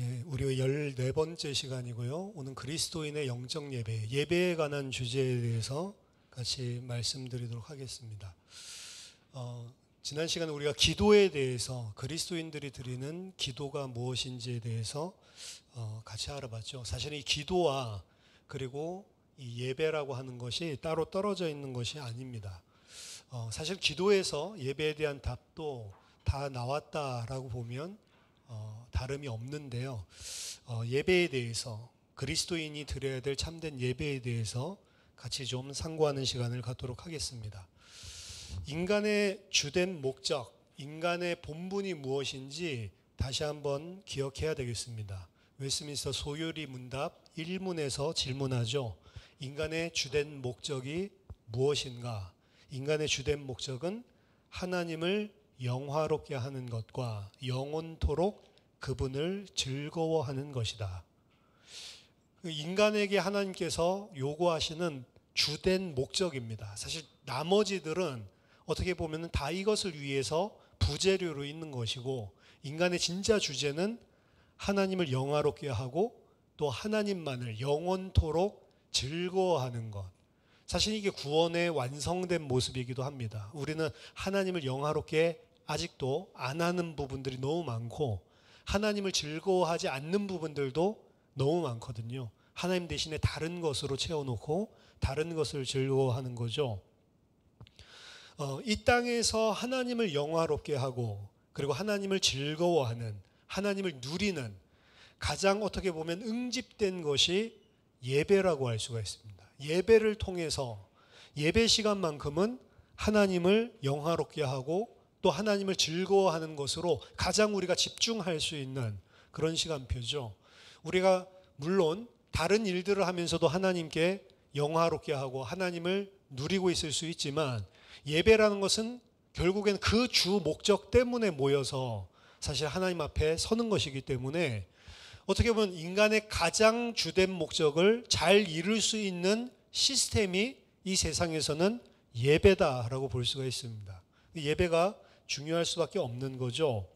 예, 우리 14번째 시간이고요. 오늘 그리스도인의 영적 예배, 예배에 관한 주제에 대해서 같이 말씀드리도록 하겠습니다. 지난 시간에 우리가 기도에 대해서 그리스도인들이 드리는 기도가 무엇인지에 대해서 같이 알아봤죠. 사실 이 기도와 그리고 이 예배라고 하는 것이 따로 떨어져 있는 것이 아닙니다. 사실 기도에서 예배에 대한 답도 다 나왔다라고 보면 다름이 없는데요. 예배에 대해서 그리스도인이 드려야 될 참된 예배에 대해서 같이 좀 상고하는 시간을 갖도록 하겠습니다. 인간의 주된 목적, 인간의 본분이 무엇인지 다시 한번 기억해야 되겠습니다. 웨스민스터 소요리 문답 1문에서 질문하죠. 인간의 주된 목적이 무엇인가? 인간의 주된 목적은 하나님을 영화롭게 하는 것과 영원토록 그분을 즐거워하는 것이다. 인간에게 하나님께서 요구하시는 주된 목적입니다. 사실 나머지들은 어떻게 보면 다 이것을 위해서 부재료로 있는 것이고, 인간의 진짜 주제는 하나님을 영화롭게 하고 또 하나님만을 영원토록 즐거워하는 것. 사실 이게 구원의 완성된 모습이기도 합니다. 우리는 하나님을 영화롭게 아직도 안 하는 부분들이 너무 많고 하나님을 즐거워하지 않는 부분들도 너무 많거든요. 하나님 대신에 다른 것으로 채워놓고 다른 것을 즐거워하는 거죠. 이 땅에서 하나님을 영화롭게 하고 그리고 하나님을 즐거워하는, 하나님을 누리는 가장 어떻게 보면 응집된 것이 예배라고 할 수가 있습니다. 예배를 통해서 예배 시간만큼은 하나님을 영화롭게 하고 또 하나님을 즐거워하는 것으로 가장 우리가 집중할 수 있는 그런 시간표죠. 우리가 물론 다른 일들을 하면서도 하나님께 영화롭게 하고 하나님을 누리고 있을 수 있지만, 예배라는 것은 결국엔 그 주 목적 때문에 모여서 사실 하나님 앞에 서는 것이기 때문에 어떻게 보면 인간의 가장 주된 목적을 잘 이룰 수 있는 시스템이 이 세상에서는 예배다라고 볼 수가 있습니다. 예배가 중요할 수밖에 없는 거죠.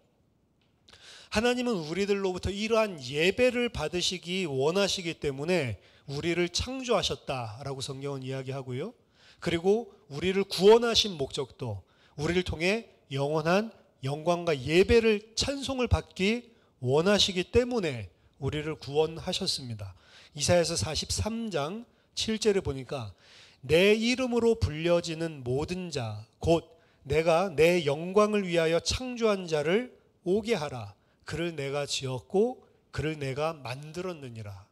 하나님은 우리들로부터 이러한 예배를 받으시기 원하시기 때문에 우리를 창조하셨다라고 성경은 이야기하고요. 그리고 우리를 구원하신 목적도 우리를 통해 영원한 영광과 예배를, 찬송을 받기 원하시기 때문에 우리를 구원하셨습니다. 이사야서 43장 7절에 보니까 내 이름으로 불려지는 모든 자, 곧 내가 내 영광을 위하여 창조한 자를 오게 하라. 그를 내가 지었고 그를 내가 만들었느니라.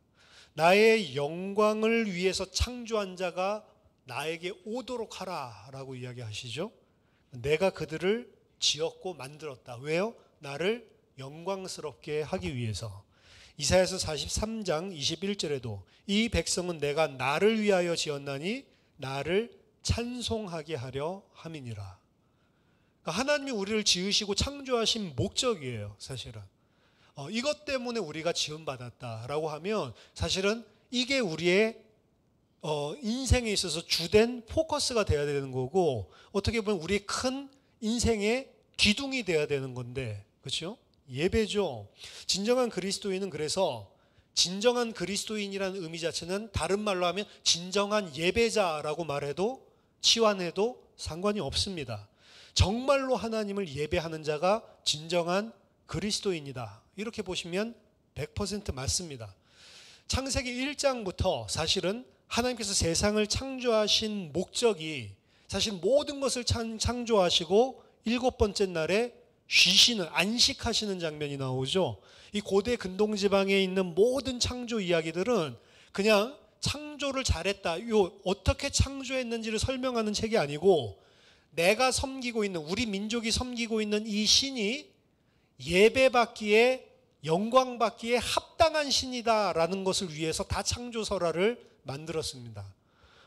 나의 영광을 위해서 창조한 자가 나에게 오도록 하라 라고 이야기하시죠. 내가 그들을 지었고 만들었다. 왜요? 나를 영광스럽게 하기 위해서. 이사야서 43장 21절에도 이 백성은 내가 나를 위하여 지었나니 나를 찬송하게 하려 함이니라. 하나님이 우리를 지으시고 창조하신 목적이에요, 사실은. 이것 때문에 우리가 지음받았다라고 하면 사실은 이게 우리의 인생에 있어서 주된 포커스가 돼야 되는 거고, 어떻게 보면 우리의 큰 인생의 기둥이 돼야 되는 건데, 그렇죠? 예배죠. 진정한 그리스도인은, 그래서 진정한 그리스도인이라는 의미 자체는 다른 말로 하면 진정한 예배자라고 말해도 치환해도 상관이 없습니다. 정말로 하나님을 예배하는 자가 진정한 그리스도인이다. 이렇게 보시면 100% 맞습니다. 창세기 1장부터 사실은 하나님께서 세상을 창조하신 목적이 사실 모든 것을 창조하시고 7번째 날에 쉬시는, 안식하시는 장면이 나오죠. 이 고대 근동지방에 있는 모든 창조 이야기들은 그냥 창조를 잘했다, 어떻게 창조했는지를 설명하는 책이 아니고 내가 섬기고 있는, 우리 민족이 섬기고 있는 이 신이 예배받기에, 영광받기에 합당한 신이다라는 것을 위해서 다 창조설화를 만들었습니다.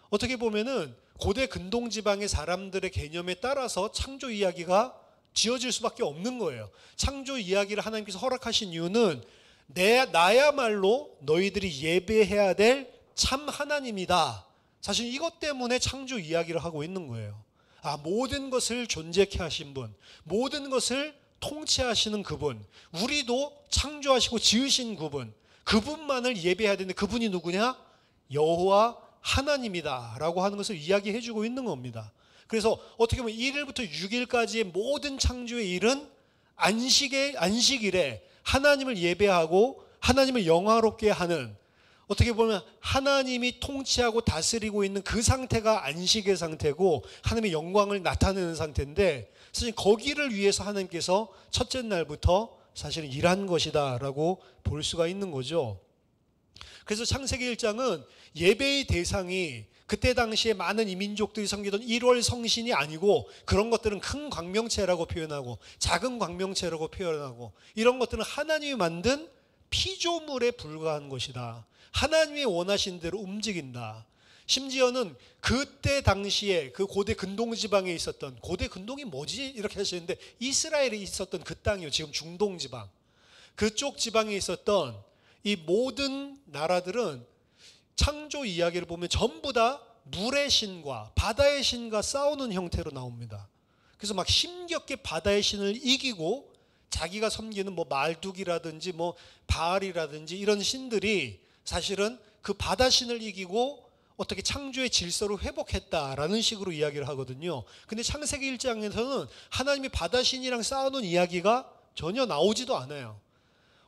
어떻게 보면은 고대 근동지방의 사람들의 개념에 따라서 창조 이야기가 지어질 수밖에 없는 거예요. 창조 이야기를 하나님께서 허락하신 이유는 나야말로 너희들이 예배해야 될 참 하나님이다. 사실 이것 때문에 창조 이야기를 하고 있는 거예요. 모든 것을 존재케 하신 분, 모든 것을 통치하시는 그분, 우리도 창조하시고 지으신 그분, 그분만을 예배해야 되는데 그분이 누구냐? 여호와 하나님이다 라고 하는 것을 이야기해 주고 있는 겁니다. 그래서 어떻게 보면 1일부터 6일까지의 모든 창조의 일은 안식일에 하나님을 예배하고 하나님을 영화롭게 하는, 어떻게 보면 하나님이 통치하고 다스리고 있는 그 상태가 안식의 상태고 하나님의 영광을 나타내는 상태인데, 사실 거기를 위해서 하나님께서 첫째 날부터 사실은 일한 것이다 라고 볼 수가 있는 거죠. 그래서 창세기 1장은 예배의 대상이 그때 당시에 많은 이민족들이 섬기던 1월 성신이 아니고, 그런 것들은 큰 광명체라고 표현하고 작은 광명체라고 표현하고, 이런 것들은 하나님이 만든 피조물에 불과한 것이다. 하나님이 원하신 대로 움직인다. 심지어는 그때 당시에 그 고대 근동 지방에 있었던, 고대 근동이 뭐지? 이렇게 하시는데 이스라엘에 있었던 그 땅이요. 지금 중동 지방. 그쪽 지방에 있었던 이 모든 나라들은 창조 이야기를 보면 전부 다 물의 신과 바다의 신과 싸우는 형태로 나옵니다. 그래서 막 힘겹게 바다의 신을 이기고 자기가 섬기는 뭐 말뚝이라든지 뭐 바알이라든지 이런 신들이 사실은 그 바다 신을 이기고 어떻게 창조의 질서를 회복했다라는 식으로 이야기를 하거든요. 근데 창세기 1장에서는 하나님이 바다 신이랑 싸우는 이야기가 전혀 나오지도 않아요.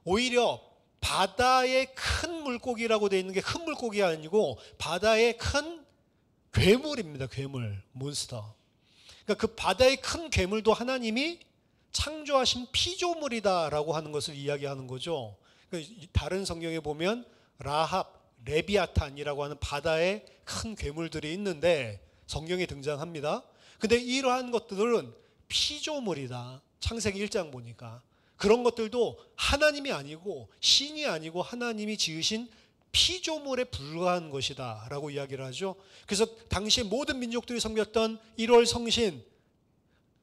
오히려 바다의 큰 물고기라고 되어 있는 게 큰 물고기가 아니고 바다의 큰 괴물입니다. 괴물, 몬스터. 그러니까 그 바다의 큰 괴물도 하나님이 창조하신 피조물이다라고 하는 것을 이야기하는 거죠. 그러니까 다른 성경에 보면 라합, 레비아탄이라고 하는 바다의 큰 괴물들이 있는데 성경에 등장합니다. 근데 이러한 것들은 피조물이다. 창세기 1장 보니까. 그런 것들도 하나님이 아니고 신이 아니고 하나님이 지으신 피조물에 불과한 것이다 라고 이야기를 하죠. 그래서 당시에 모든 민족들이 섬겼던 1월 성신,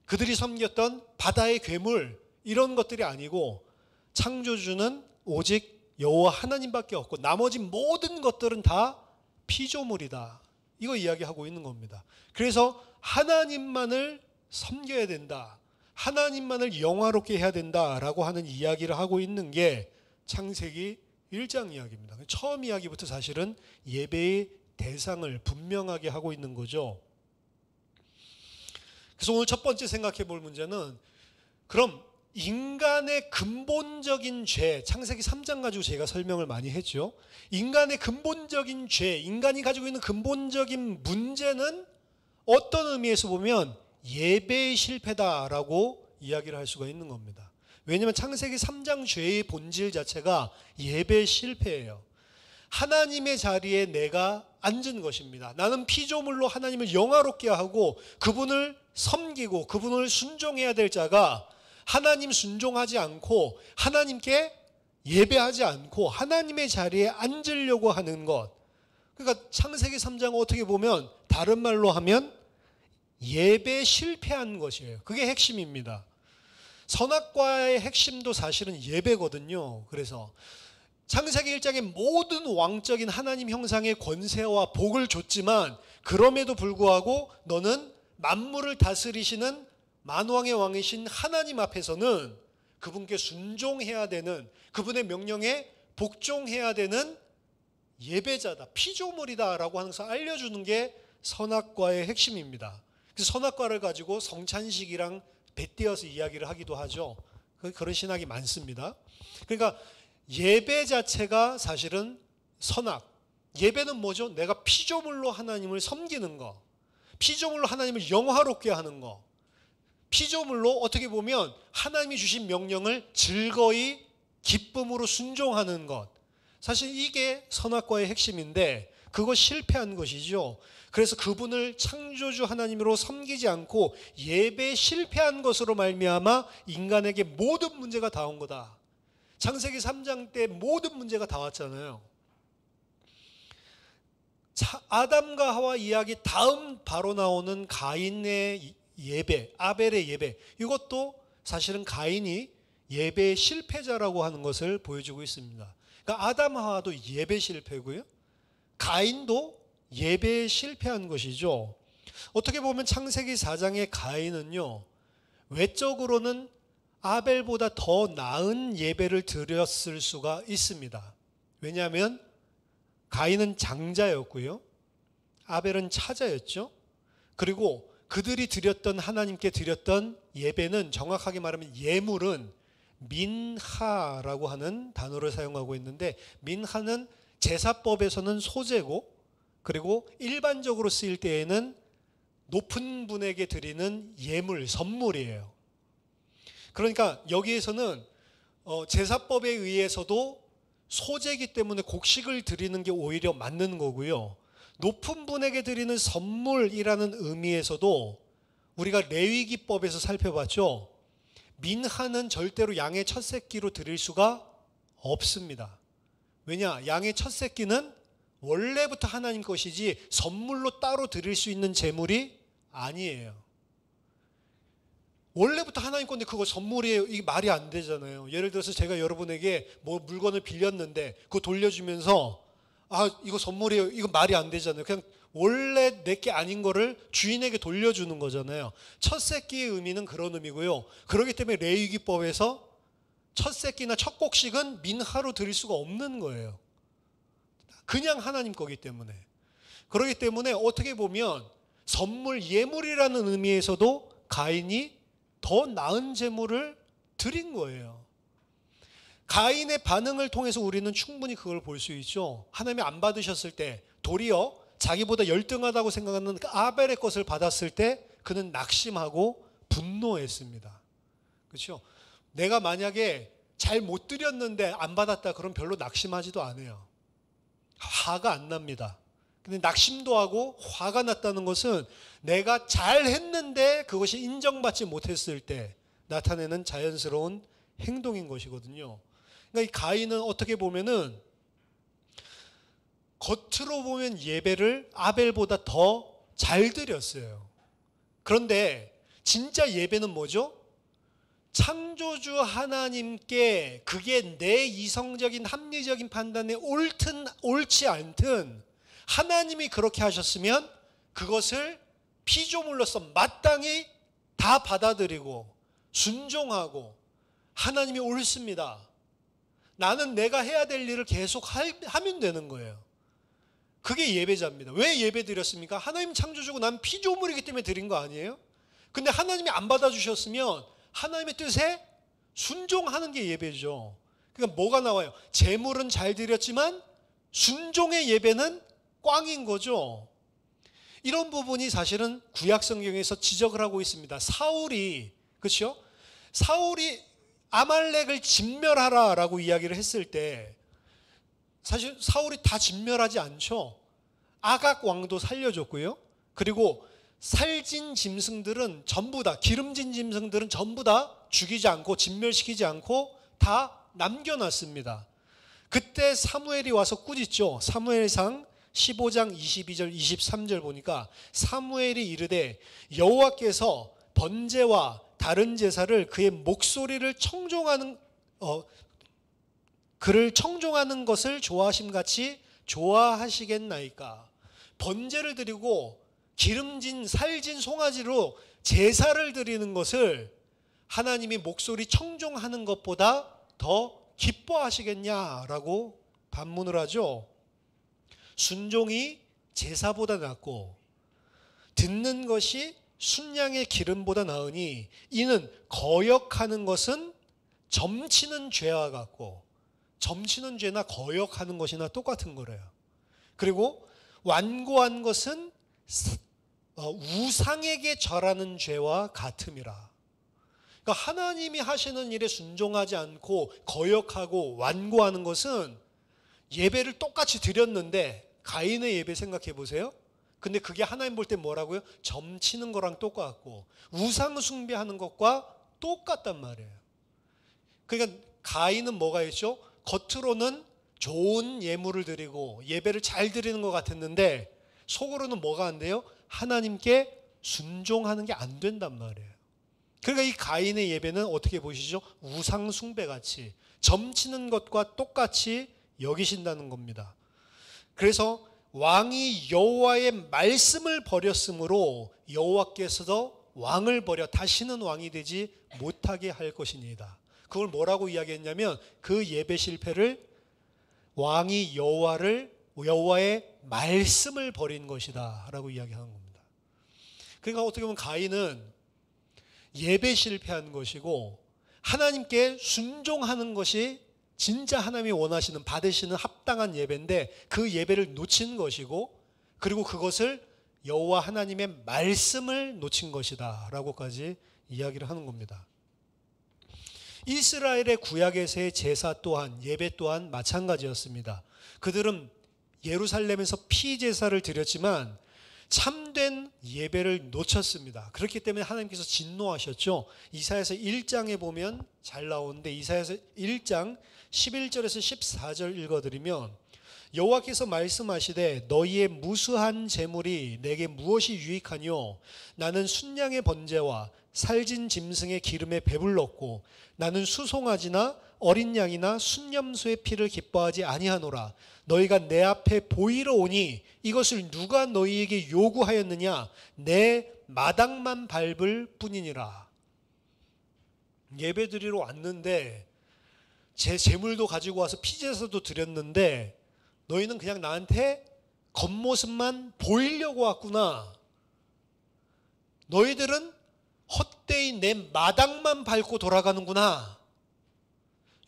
그들이 섬겼던 바다의 괴물, 이런 것들이 아니고 창조주는 오직 여호와 하나님밖에 없고 나머지 모든 것들은 다 피조물이다. 이거 이야기하고 있는 겁니다. 그래서 하나님만을 섬겨야 된다. 하나님만을 영화롭게 해야 된다라고 하는 이야기를 하고 있는 게 창세기 1장 이야기입니다. 처음 이야기부터 사실은 예배의 대상을 분명하게 하고 있는 거죠. 그래서 오늘 첫 번째 생각해 볼 문제는, 그럼 인간의 근본적인 죄, 창세기 3장 가지고 제가 설명을 많이 했죠. 인간의 근본적인 죄, 인간이 가지고 있는 근본적인 문제는 어떤 의미에서 보면 예배의 실패다라고 이야기를 할 수가 있는 겁니다. 왜냐하면 창세기 3장 죄의 본질 자체가 예배의 실패예요. 하나님의 자리에 내가 앉은 것입니다. 나는 피조물로 하나님을 영화롭게 하고 그분을 섬기고 그분을 순종해야 될 자가 하나님 순종하지 않고 하나님께 예배하지 않고 하나님의 자리에 앉으려고 하는 것. 그러니까 창세기 3장은 어떻게 보면 다른 말로 하면 예배에 실패한 것이에요. 그게 핵심입니다. 선악과의 핵심도 사실은 예배거든요. 그래서 창세기 1장에 모든 왕적인 하나님 형상의 권세와 복을 줬지만 그럼에도 불구하고 너는 만물을 다스리시는 만왕의 왕이신 하나님 앞에서는 그분께 순종해야 되는, 그분의 명령에 복종해야 되는 예배자다, 피조물이다라고 하는 것을 알려주는 게 선악과의 핵심입니다. 그래서 선악과를 가지고 성찬식이랑 빗대어서 이야기를 하기도 하죠. 그런 신학이 많습니다. 그러니까 예배 자체가 사실은 선악. 예배는 뭐죠? 내가 피조물로 하나님을 섬기는 거, 피조물로 하나님을 영화롭게 하는 거, 피조물로 어떻게 보면 하나님이 주신 명령을 즐거이 기쁨으로 순종하는 것. 사실 이게 선악과의 핵심인데 그거 실패한 것이죠. 그래서 그분을 창조주 하나님으로 섬기지 않고 예배에 실패한 것으로 말미암아 인간에게 모든 문제가 다 온 거다. 창세기 3장 때 모든 문제가 다 왔잖아요. 아담과 하와 이야기 다음 바로 나오는 가인의 예배, 아벨의 예배, 이것도 사실은 가인이 예배의 실패자라고 하는 것을 보여주고 있습니다. 그러니까 아담 하와도 예배 실패고요, 가인도 예배에 실패한 것이죠. 어떻게 보면 창세기 4장의 가인은요, 외적으로는 아벨보다 더 나은 예배를 드렸을 수가 있습니다. 왜냐하면 가인은 장자였고요. 아벨은 차자였죠. 그리고 그들이 드렸던, 하나님께 드렸던 예배는, 정확하게 말하면 예물은 민하라고 하는 단어를 사용하고 있는데, 민하는 제사법에서는 소제고, 그리고 일반적으로 쓰일 때에는 높은 분에게 드리는 예물, 선물이에요. 그러니까 여기에서는 제사법에 의해서도 소제이기 때문에 곡식을 드리는 게 오히려 맞는 거고요. 높은 분에게 드리는 선물이라는 의미에서도 우리가 레위기법에서 살펴봤죠. 민하는 절대로 양의 첫 새끼로 드릴 수가 없습니다. 왜냐? 양의 첫 새끼는 원래부터 하나님 것이지 선물로 따로 드릴 수 있는 제물이 아니에요. 원래부터 하나님 건데 그거 선물이에요. 이게 말이 안 되잖아요. 예를 들어서 제가 여러분에게 뭐 물건을 빌렸는데 그거 돌려주면서 이거 선물이에요. 이거 말이 안 되잖아요. 그냥 원래 내게 아닌 거를 주인에게 돌려주는 거잖아요. 첫 새끼의 의미는 그런 의미고요. 그렇기 때문에 레위기법에서 첫 새끼나 첫 곡식은 민하로 드릴 수가 없는 거예요. 그냥 하나님 거기 때문에. 그렇기 때문에 어떻게 보면 선물, 예물이라는 의미에서도 가인이 더 나은 제물을 드린 거예요. 가인의 반응을 통해서 우리는 충분히 그걸 볼 수 있죠. 하나님이 안 받으셨을 때, 도리어 자기보다 열등하다고 생각하는 아벨의 것을 받았을 때 그는 낙심하고 분노했습니다. 그렇죠? 내가 만약에 잘 못 드렸는데 안 받았다, 그럼 별로 낙심하지도 않아요. 화가 안 납니다. 근데 낙심도 하고 화가 났다는 것은 내가 잘했는데 그것이 인정받지 못했을 때 나타내는 자연스러운 행동인 것이거든요. 그러니까 이 가인은 어떻게 보면은 겉으로 보면 예배를 아벨보다 더 잘 드렸어요. 그런데 진짜 예배는 뭐죠? 창조주 하나님께 그게 내 이성적인 합리적인 판단에 옳든 옳지 않든 하나님이 그렇게 하셨으면 그것을 피조물로서 마땅히 다 받아들이고 순종하고, 하나님이 옳습니다, 나는 내가 해야 될 일을 계속 하면 되는 거예요. 그게 예배자입니다. 왜 예배 드렸습니까? 하나님 창조주고 난 피조물이기 때문에 드린 거 아니에요? 근데 하나님이 안 받아주셨으면 하나님의 뜻에 순종하는 게 예배죠. 그러니까 뭐가 나와요? 제물은 잘 드렸지만 순종의 예배는 꽝인 거죠. 이런 부분이 사실은 구약 성경에서 지적을 하고 있습니다. 사울이, 그렇죠? 사울이 아말렉을 진멸하라라고 이야기를 했을 때 사실 사울이 다 진멸하지 않죠. 아각 왕도 살려줬고요. 그리고 살진 짐승들은 전부 다, 기름진 짐승들은 전부 다 죽이지 않고 진멸시키지 않고 다 남겨놨습니다. 그때 사무엘이 와서 꾸짖죠. 사무엘상 15장 22절 23절 보니까 사무엘이 이르되 여호와께서 번제와 다른 제사를 그의 목소리를 청종하는 그를 청종하는 것을 좋아하심같이 좋아하시겠나이까. 번제를 드리고 기름진 살진 송아지로 제사를 드리는 것을 하나님이 목소리 청종하는 것보다 더 기뻐하시겠냐라고 반문을 하죠. 순종이 제사보다 낫고 듣는 것이 순양의 기름보다 나으니 이는 거역하는 것은 점치는 죄와 같고, 점치는 죄나 거역하는 것이나 똑같은 거래요. 그리고 완고한 것은 우상에게 절하는 죄와 같음이라. 그러니까 하나님이 하시는 일에 순종하지 않고 거역하고 완고하는 것은 예배를 똑같이 드렸는데, 가인의 예배 생각해 보세요. 근데 그게 하나님 볼 때 뭐라고요? 점치는 거랑 똑같고 우상 숭배하는 것과 똑같단 말이에요. 그러니까 가인은 뭐가 있죠? 겉으로는 좋은 예물을 드리고 예배를 잘 드리는 것 같았는데 속으로는 뭐가 안 돼요? 하나님께 순종하는 게 안 된단 말이에요. 그러니까 이 가인의 예배는 어떻게 보시죠? 우상 숭배같이 점치는 것과 똑같이 여기신다는 겁니다. 그래서 왕이 여호와의 말씀을 버렸으므로 여호와께서도 왕을 버려 다시는 왕이 되지 못하게 할 것이니이다. 그걸 뭐라고 이야기했냐면 그 예배 실패를 왕이 여호와의 말씀을 버린 것이다 라고 이야기하는 겁니다. 그러니까 어떻게 보면 가인은 예배 실패한 것이고 하나님께 순종하는 것이 진짜 하나님이 원하시는 받으시는 합당한 예배인데 그 예배를 놓친 것이고 그리고 그것을 여호와 하나님의 말씀을 놓친 것이다 라고까지 이야기를 하는 겁니다. 이스라엘의 구약에서의 제사 또한 예배 또한 마찬가지였습니다. 그들은 예루살렘에서 피제사를 드렸지만 참된 예배를 놓쳤습니다. 그렇기 때문에 하나님께서 진노하셨죠. 이사야서 1장에 보면 잘 나오는데 이사야서 1장 11절에서 14절 읽어드리면 여호와께서 말씀하시되 너희의 무수한 재물이 내게 무엇이 유익하뇨? 나는 순양의 번제와 살진 짐승의 기름에 배불렀고 나는 수송아지나 어린 양이나 순염소의 피를 기뻐하지 아니하노라. 너희가 내 앞에 보이러 오니 이것을 누가 너희에게 요구하였느냐? 내 마당만 밟을 뿐이니라. 예배드리러 왔는데 제 재물도 가지고 와서 피제사도 드렸는데 너희는 그냥 나한테 겉모습만 보이려고 왔구나. 너희들은 헛되이 내 마당만 밟고 돌아가는구나.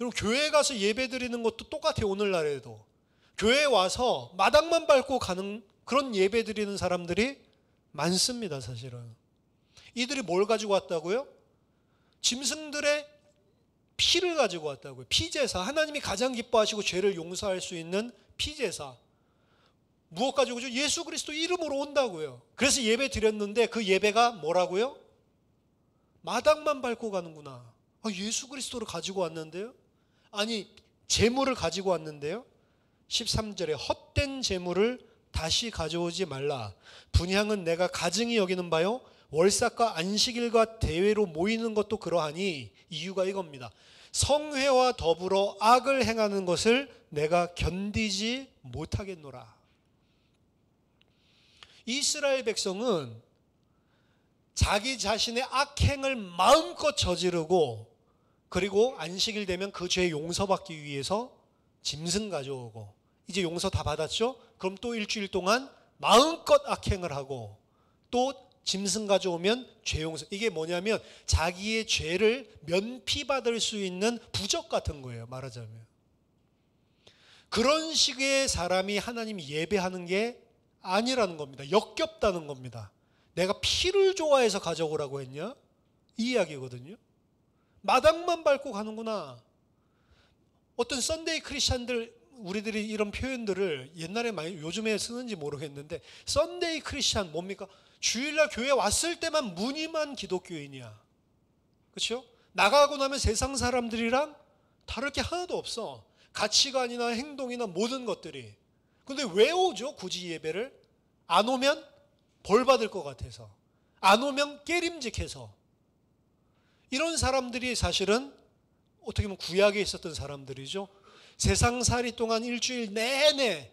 여러분 교회 가서 예배 드리는 것도 똑같아요. 오늘날에도 교회에 와서 마당만 밟고 가는 그런 예배 드리는 사람들이 많습니다. 사실은 이들이 뭘 가지고 왔다고요? 짐승들의 피를 가지고 왔다고요. 피제사, 하나님이 가장 기뻐하시고 죄를 용서할 수 있는 피제사. 무엇 가지고 오죠? 예수 그리스도 이름으로 온다고요. 그래서 예배 드렸는데 그 예배가 뭐라고요? 마당만 밟고 가는구나. 예수 그리스도를 가지고 왔는데요? 아니 재물을 가지고 왔는데요? 13절에 헛된 재물을 다시 가져오지 말라. 분향은 내가 가증히 여기는 바요 월삭과 안식일과 대회로 모이는 것도 그러하니 이유가 이겁니다. 성회와 더불어 악을 행하는 것을 내가 견디지 못하겠노라. 이스라엘 백성은 자기 자신의 악행을 마음껏 저지르고 그리고 안식일 되면 그 죄 용서받기 위해서 짐승 가져오고 이제 용서 다 받았죠? 그럼 또 일주일 동안 마음껏 악행을 하고 또 짐승 가져오면 죄 용서. 이게 뭐냐면 자기의 죄를 면피받을 수 있는 부적 같은 거예요. 말하자면. 그런 식의 사람이 하나님 예배하는 게 아니라는 겁니다. 역겹다는 겁니다. 내가 피를 좋아해서 가져오라고 했냐? 이 이야기거든요. 마당만 밟고 가는구나. 어떤 썬데이 크리스찬들 우리들이 이런 표현들을 옛날에 많이 요즘에 쓰는지 모르겠는데 썬데이 크리스찬 뭡니까? 주일날 교회 왔을 때만 무늬만 기독교인이야. 그렇죠? 나가고 나면 세상 사람들이랑 다를 게 하나도 없어. 가치관이나 행동이나 모든 것들이. 근데 왜 오죠? 굳이 예배를? 안 오면 벌 받을 것 같아서. 안 오면 깨림직해서. 이런 사람들이 사실은 어떻게 보면 구약에 있었던 사람들이죠. 세상살이 동안 일주일 내내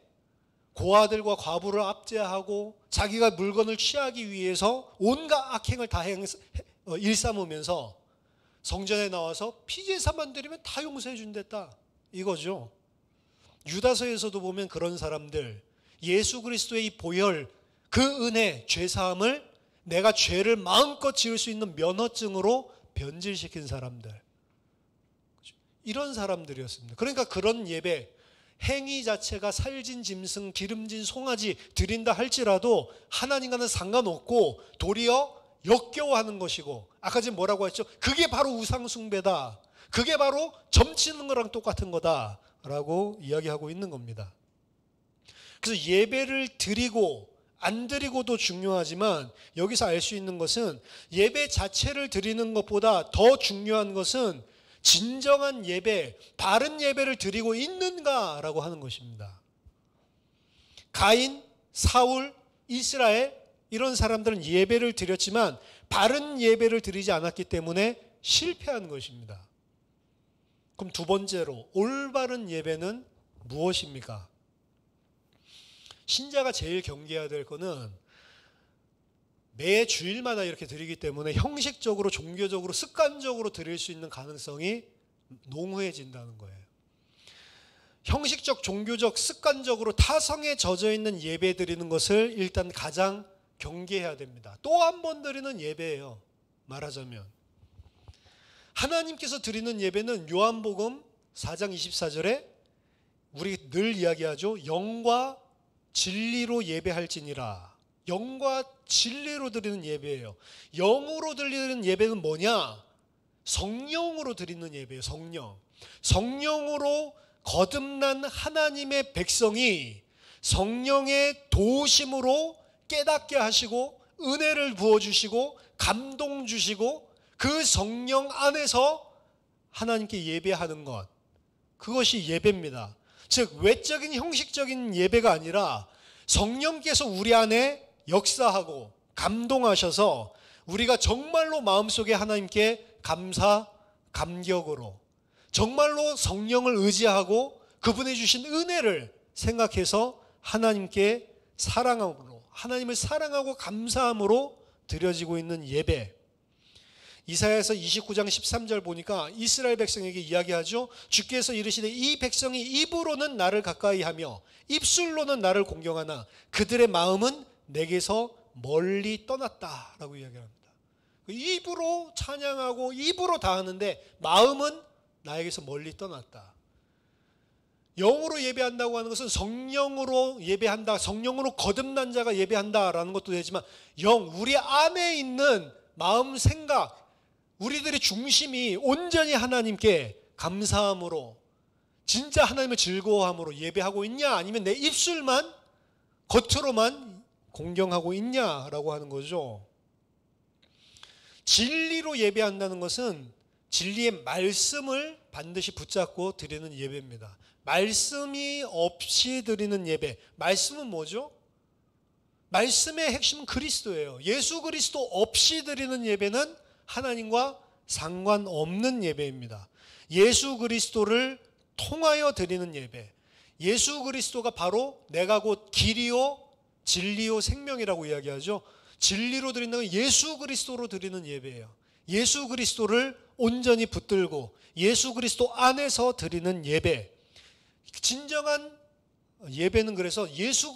고아들과 과부를 압제하고 자기가 물건을 취하기 위해서 온갖 악행을 다 일삼으면서 성전에 나와서 피제사만 드리면 다 용서해 준댔다. 이거죠. 유다서에서도 보면 그런 사람들, 예수 그리스도의 이 보혈, 그 은혜, 죄사함을 내가 죄를 마음껏 지을 수 있는 면허증으로 변질시킨 사람들. 이런 사람들이었습니다. 그러니까 그런 예배, 행위 자체가 살진 짐승, 기름진 송아지 드린다 할지라도 하나님과는 상관없고 도리어 역겨워하는 것이고, 아까 지금 뭐라고 했죠? 그게 바로 우상숭배다. 그게 바로 점치는 거랑 똑같은 거다라고 이야기하고 있는 겁니다. 그래서 예배를 드리고 안 드리고도 중요하지만 여기서 알 수 있는 것은 예배 자체를 드리는 것보다 더 중요한 것은 진정한 예배, 바른 예배를 드리고 있는가라고 하는 것입니다. 가인, 사울, 이스라엘 이런 사람들은 예배를 드렸지만 바른 예배를 드리지 않았기 때문에 실패한 것입니다. 그럼 두 번째로 올바른 예배는 무엇입니까? 신자가 제일 경계해야 될 거는 매 주일마다 이렇게 드리기 때문에 형식적으로 종교적으로 습관적으로 드릴 수 있는 가능성이 농후해진다는 거예요. 형식적 종교적 습관적으로 타성에 젖어 있는 예배 드리는 것을 일단 가장 경계해야 됩니다. 또 한 번 드리는 예배예요. 말하자면 하나님께서 드리는 예배는 요한복음 4장 24절에 우리 늘 이야기하죠. 영과 진리로 예배할지니라. 영과 진리로 드리는 예배예요. 영으로 드리는 예배는 뭐냐? 성령으로 드리는 예배예요. 성령으로 거듭난 하나님의 백성이 성령의 도우심으로 깨닫게 하시고 은혜를 부어주시고 감동 주시고 그 성령 안에서 하나님께 예배하는 것, 그것이 예배입니다. 즉 외적인 형식적인 예배가 아니라 성령께서 우리 안에 역사하고 감동하셔서 우리가 정말로 마음속에 하나님께 감사, 감격으로 정말로 성령을 의지하고 그분이 주신 은혜를 생각해서 하나님께 사랑함으로, 하나님을 사랑하고 감사함으로 드려지고 있는 예배. 이사야서 29장 13절 보니까 이스라엘 백성에게 이야기하죠. 주께서 이르시되 이 백성이 입으로는 나를 가까이 하며 입술로는 나를 공경하나 그들의 마음은 내게서 멀리 떠났다라고 이야기합니다. 입으로 찬양하고 입으로 다 하는데 마음은 나에게서 멀리 떠났다. 영으로 예배한다고 하는 것은 성령으로 예배한다, 성령으로 거듭난 자가 예배한다라는 것도 되지만 우리 안에 있는 마음, 생각, 우리들의 중심이 온전히 하나님께 감사함으로 진짜 하나님을 즐거워함으로 예배하고 있냐, 아니면 내 입술만 겉으로만 공경하고 있냐라고 하는 거죠. 진리로 예배한다는 것은 진리의 말씀을 반드시 붙잡고 드리는 예배입니다. 말씀이 없이 드리는 예배. 말씀은 뭐죠? 말씀의 핵심은 그리스도예요. 예수 그리스도 없이 드리는 예배는 하나님과 상관없는 예배입니다. 예수 그리스도를 통하여 드리는 예배. 예수 그리스도가 바로 내가 곧 길이요 진리요 생명이라고 이야기하죠. 진리로 드리는 건 예수 그리스도로 드리는 예배예요. 예수 그리스도를 온전히 붙들고 예수 그리스도 안에서 드리는 예배. 진정한 예배는 그래서 예수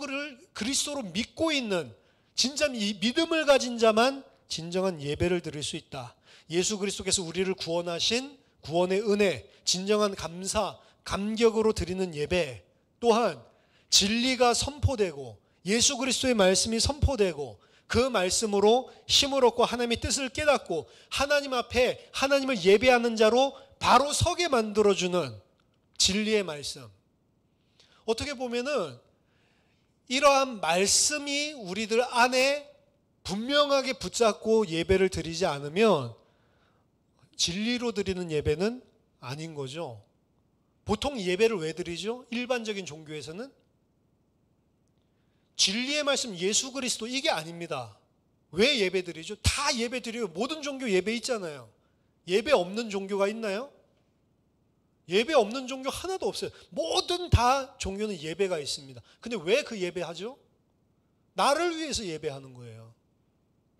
그리스도로 믿고 있는 진짜 믿음을 가진 자만 진정한 예배를 드릴 수 있다. 예수 그리스도께서 우리를 구원하신 구원의 은혜, 진정한 감사, 감격으로 드리는 예배. 또한 진리가 선포되고 예수 그리스도의 말씀이 선포되고 그 말씀으로 힘을 얻고 하나님의 뜻을 깨닫고 하나님 앞에 하나님을 예배하는 자로 바로 서게 만들어주는 진리의 말씀. 어떻게 보면은 이러한 말씀이 우리들 안에 분명하게 붙잡고 예배를 드리지 않으면 진리로 드리는 예배는 아닌 거죠. 보통 예배를 왜 드리죠? 일반적인 종교에서는 진리의 말씀 예수 그리스도 이게 아닙니다. 왜 예배 드리죠? 다 예배 드려요. 모든 종교 예배 있잖아요. 예배 없는 종교가 있나요? 예배 없는 종교 하나도 없어요. 모든 다 종교는 예배가 있습니다. 근데 왜 그 예배하죠? 나를 위해서 예배하는 거예요.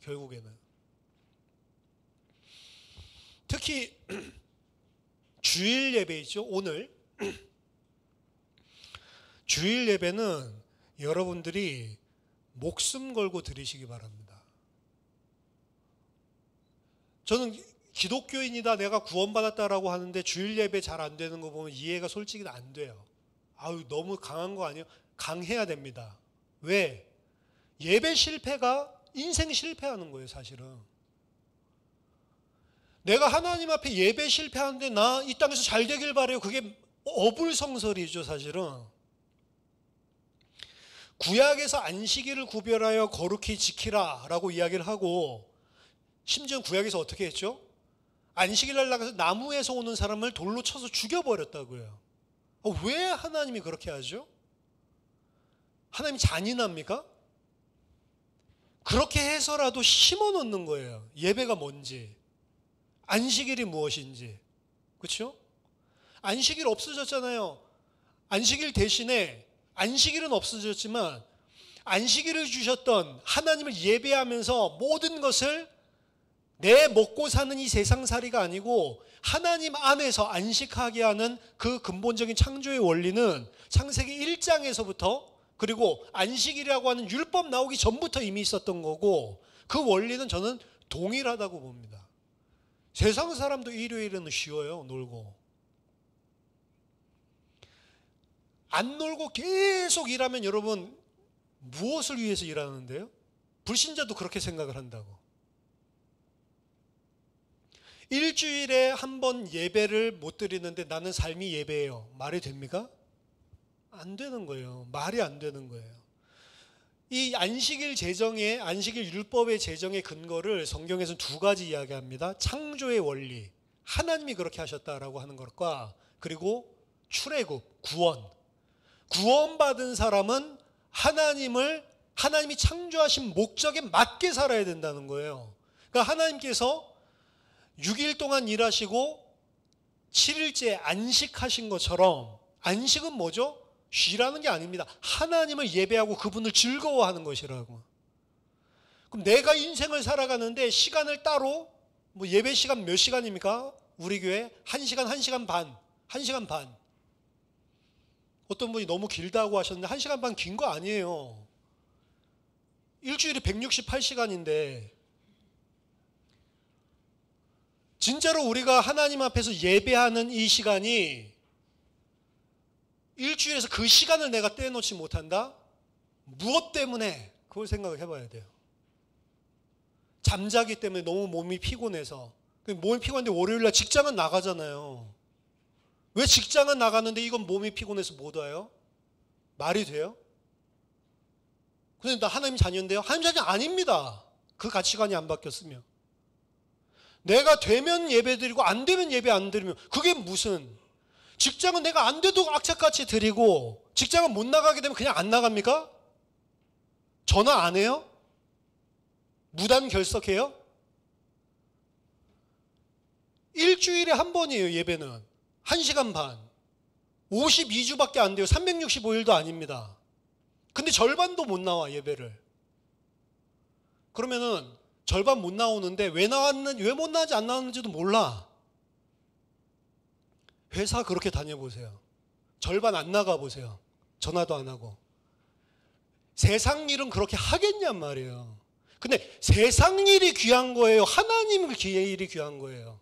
결국에는. 특히 주일 예배 있죠. 오늘 주일 예배는 여러분들이 목숨 걸고 드리시기 바랍니다. 저는 기독교인이다, 내가 구원받았다라고 하는데 주일 예배 잘 안 되는 거 보면 이해가 솔직히 안 돼요. 너무 강한 거 아니에요? 강해야 됩니다. 왜? 예배 실패가 인생 실패하는 거예요, 사실은. 내가 하나님 앞에 예배 실패하는데 나 이 땅에서 잘 되길 바라요. 그게 어불성설이죠, 사실은. 구약에서 안식일을 구별하여 거룩히 지키라 라고 이야기를 하고, 심지어 구약에서 어떻게 했죠? 안식일날 나가서 나무에서 오는 사람을 돌로 쳐서 죽여버렸다고요. 왜 하나님이 그렇게 하죠? 하나님 잔인합니까? 그렇게 해서라도 심어 놓는 거예요. 예배가 뭔지, 안식일이 무엇인지. 그렇죠? 안식일 없어졌잖아요. 안식일 대신에, 안식일은 없어졌지만 안식일을 주셨던 하나님을 예배하면서 모든 것을 내 먹고 사는 이 세상살이가 아니고 하나님 안에서 안식하게 하는 그 근본적인 창조의 원리는 창세기 1장에서부터 그리고 안식일이라고 하는 율법 나오기 전부터 이미 있었던 거고, 그 원리는 저는 동일하다고 봅니다. 세상 사람도 일요일은 쉬어요. 놀고. 안 놀고 계속 일하면 여러분 무엇을 위해서 일하는데요? 불신자도 그렇게 생각을 한다고. 일주일에 한 번 예배를 못 드리는데 나는 삶이 예배예요. 말이 됩니까? 안 되는 거예요. 말이 안 되는 거예요. 이 안식일 제정의, 안식일 율법의 제정의 근거를 성경에서는 두 가지 이야기합니다. 창조의 원리, 하나님이 그렇게 하셨다라고 하는 것과, 그리고 출애굽, 구원받은 사람은 하나님이 창조하신 목적에 맞게 살아야 된다는 거예요. 그러니까 하나님께서 6일 동안 일하시고 7일째 안식하신 것처럼, 안식은 뭐죠? 쉬라는 게 아닙니다. 하나님을 예배하고 그분을 즐거워하는 것이라고. 그럼 내가 인생을 살아가는데 시간을 따로, 뭐 예배 시간 몇 시간입니까? 우리 교회 1시간, 1시간 반, 1시간 반. 어떤 분이 너무 길다고 하셨는데 1시간 반 긴 거 아니에요. 일주일에 168시간인데 진짜로 우리가 하나님 앞에서 예배하는 이 시간이 일주일에서 그 시간을 내가 떼놓지 못한다? 무엇 때문에? 그걸 생각을 해봐야 돼요. 잠자기 때문에 너무 몸이 피곤해서. 몸이 피곤한데 월요일날 직장은 나가잖아요. 왜 직장은 나가는데 이건 몸이 피곤해서 못 와요? 말이 돼요? 근데 나 하나님 자녀인데요? 하나님 자녀 아닙니다. 그 가치관이 안 바뀌었으면. 내가 되면 예배 드리고 안 되면 예배 안 드리면 그게 무슨, 직장은 내가 안 돼도 악착같이 드리고 직장은 못 나가게 되면 그냥 안 나갑니까? 전화 안 해요? 무단 결석해요? 일주일에 한 번이에요. 예배는 1시간 반, 52주밖에 안 돼요. 365일도 아닙니다. 근데 절반도 못 나와, 예배를. 그러면은 절반 못 나오는데 왜 못 나왔는지 안 나왔는지도 몰라. 회사 그렇게 다녀보세요. 절반 안 나가보세요. 전화도 안 하고. 세상 일은 그렇게 하겠냔 말이에요. 근데 세상 일이 귀한 거예요? 하나님의 일이 귀한 거예요?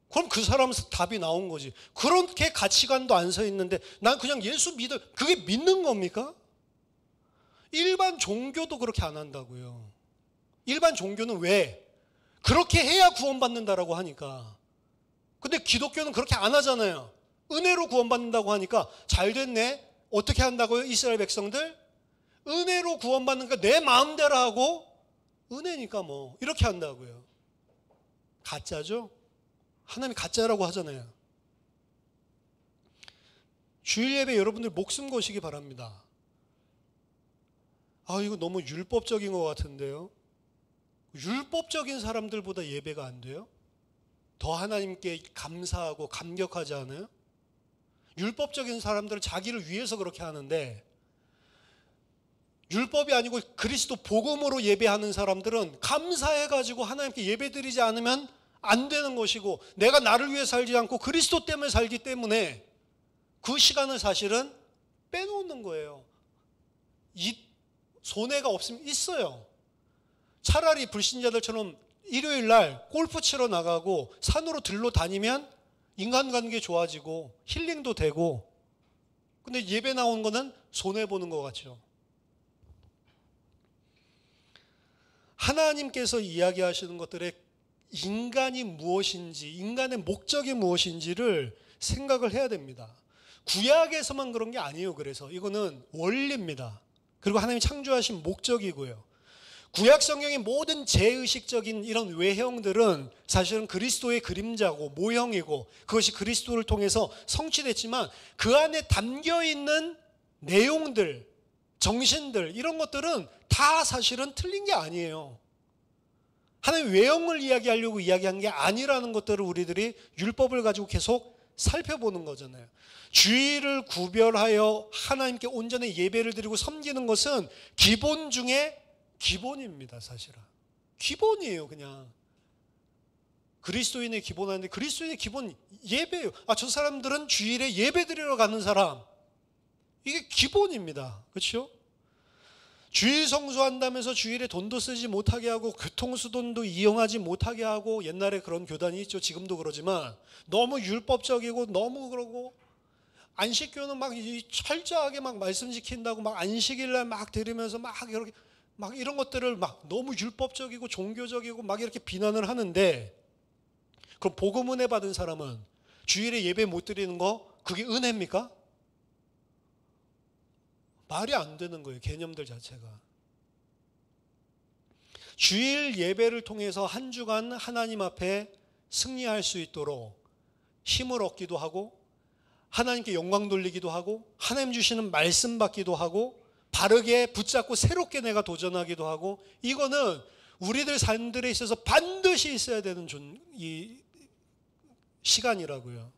그럼 그 사람은 답이 나온 거지. 그렇게 가치관도 안 서 있는데 난 그냥 예수 믿어. 그게 믿는 겁니까? 일반 종교도 그렇게 안 한다고요. 일반 종교는 왜? 그렇게 해야 구원받는다라고 하니까. 근데 기독교는 그렇게 안 하잖아요. 은혜로 구원받는다고 하니까 잘 됐네. 어떻게 한다고요? 이스라엘 백성들? 은혜로 구원받는 거 내 마음대로 하고 은혜니까 뭐 이렇게 한다고요. 가짜죠? 하나님이 가짜라고 하잖아요. 주일 예배 여러분들 목숨 거시기 바랍니다. 이거 너무 율법적인 것 같은데요. 율법적인 사람들보다 예배가 안 돼요? 더 하나님께 감사하고 감격하지 않아요? 율법적인 사람들은 자기를 위해서 그렇게 하는데, 율법이 아니고 그리스도 복음으로 예배하는 사람들은 감사해가지고 하나님께 예배드리지 않으면 안 되는 것이고, 내가 나를 위해 살지 않고 그리스도 때문에 살기 때문에 그 시간을 사실은 빼놓는 거예요. 이 손해가 없으면 있어요. 차라리 불신자들처럼 일요일 날 골프 치러 나가고 산으로 들러 다니면 인간관계 좋아지고 힐링도 되고, 근데 예배 나온 거는 손해보는 것 같죠. 하나님께서 이야기하시는 것들의 인간이 무엇인지, 인간의 목적이 무엇인지를 생각을 해야 됩니다. 구약에서만 그런 게 아니에요. 그래서 이거는 원리입니다. 그리고 하나님이 창조하신 목적이고요. 구약 성경의 모든 제의식적인 이런 외형들은 사실은 그리스도의 그림자고 모형이고, 그것이 그리스도를 통해서 성취됐지만 그 안에 담겨있는 내용들, 정신들, 이런 것들은 다 사실은 틀린 게 아니에요. 하나님 외형을 이야기하려고 이야기한 게 아니라는 것들을 우리들이 율법을 가지고 계속 살펴보는 거잖아요. 주일을 구별하여 하나님께 온전히 예배를 드리고 섬기는 것은 기본 중에 기본입니다. 사실은 기본이에요. 그냥 그리스도인의 기본 하는데 그리스도인의 기본 예배예요. 저 사람들은 주일에 예배 드리러 가는 사람, 이게 기본입니다. 그렇죠? 주일 성수한다면서 주일에 돈도 쓰지 못하게 하고 교통수단도 이용하지 못하게 하고, 옛날에 그런 교단이 있죠. 지금도 그러지만 너무 율법적이고 너무 그러고, 안식교는 막 철저하게 막 말씀 지킨다고 막 안식일날 막 드리면서 막 이렇게 막 이런 것들을 막 너무 율법적이고 종교적이고 막 이렇게 비난을 하는데, 그럼 복음 은혜 받은 사람은 주일에 예배 못 드리는 거 그게 은혜입니까? 말이 안 되는 거예요. 개념들 자체가. 주일 예배를 통해서 한 주간 하나님 앞에 승리할 수 있도록 힘을 얻기도 하고, 하나님께 영광 돌리기도 하고, 하나님 주시는 말씀 받기도 하고, 바르게 붙잡고 새롭게 내가 도전하기도 하고, 이거는 우리들 삶들에 있어서 반드시 있어야 되는 이 시간이라고요.